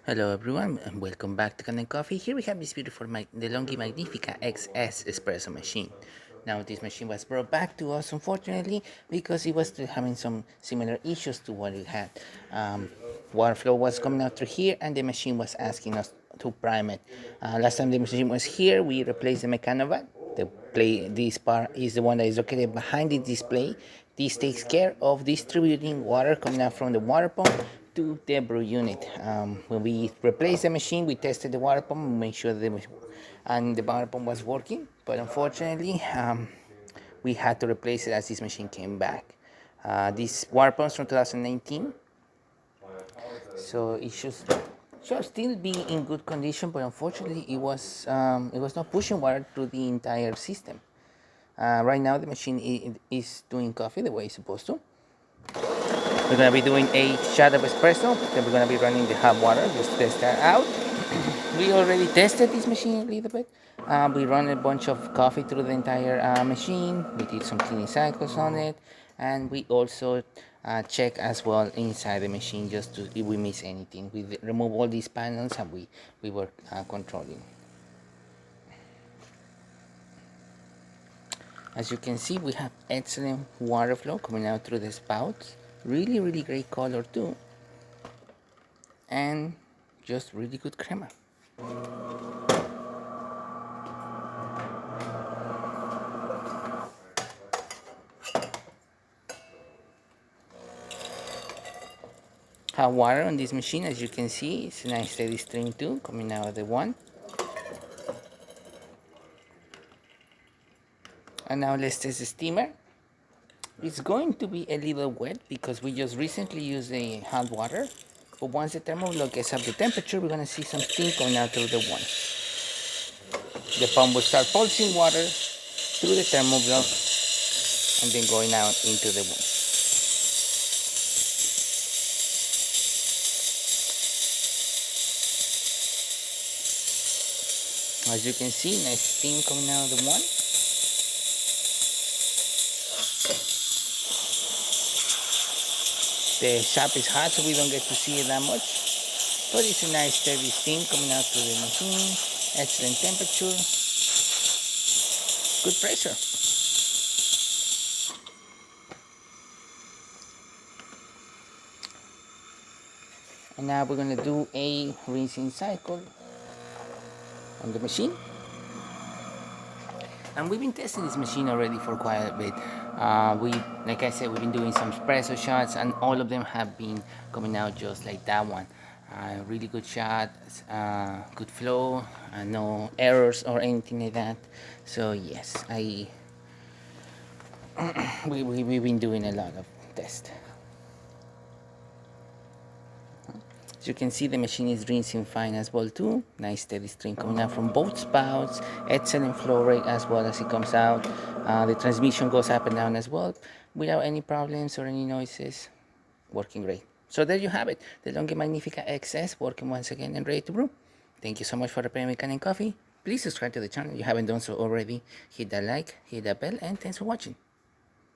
Hello everyone and welcome back to Kanen Coffee. Here we have this beautiful DeLonghi Magnifica XS espresso machine. Now this machine was brought back to us unfortunately because it was still having some similar issues to what it had. Water flow was coming out through here and the machine was asking us to prime it. Last time the machine was here we replaced the mechanovac. This part is the one that is located behind the display. This takes care of distributing water coming out from the water pump to the brew unit. When we replaced the machine, we tested the water pump and made sure that the water pump was working. But unfortunately, we had to replace it as this machine came back. This water pump is from 2019, so it should still be in good condition. But unfortunately, it was not pushing water through the entire system. Right now, the machine is doing coffee the way it's supposed to. We're gonna be doing a shot of espresso. Then we're gonna be running the hot water. Just test that out. We already tested this machine a little bit. We run a bunch of coffee through the entire machine. We did some cleaning cycles on it, and we also check as well inside the machine just to if we miss anything. We remove all these panels and we were controlling. As you can see, we have excellent water flow coming out through the spouts. Really great color too. And just really good crema. Hot water on this machine, as you can see, it's a nice steady stream too, coming out of the one. And now let's test the steamer. It's going to be a little wet because we just recently used the hot water. But once the thermoblock gets up the temperature, we're going to see some steam coming out through the one. The pump will start pulsing water through the thermoblock and then going out into the one. As you can see, nice steam coming out of the one. The shop is hot, so we don't get to see it that much. But it's a nice steady steam coming out through the machine. Excellent temperature. Good pressure. And now we're going to do a rinsing cycle on the machine. And we've been testing this machine already for quite a bit. Like I said, we've been doing some espresso shots, and all of them have been coming out just like that one. Really good shot, good flow, no errors or anything like that. So yes, we've been doing a lot of tests. As you can see, the machine is rinsing fine as well too. Nice steady stream coming out from both spouts. Excellent flow rate as well as it comes out. The transmission goes up and down as well without any problems or any noises. Working great. So there you have it. The DeLonghi Magnifica XS working once again and ready to brew. Thank you so much for preparing Kanen Coffee. Please subscribe to the channel if you haven't done so already. Hit that like, hit that bell, and thanks for watching.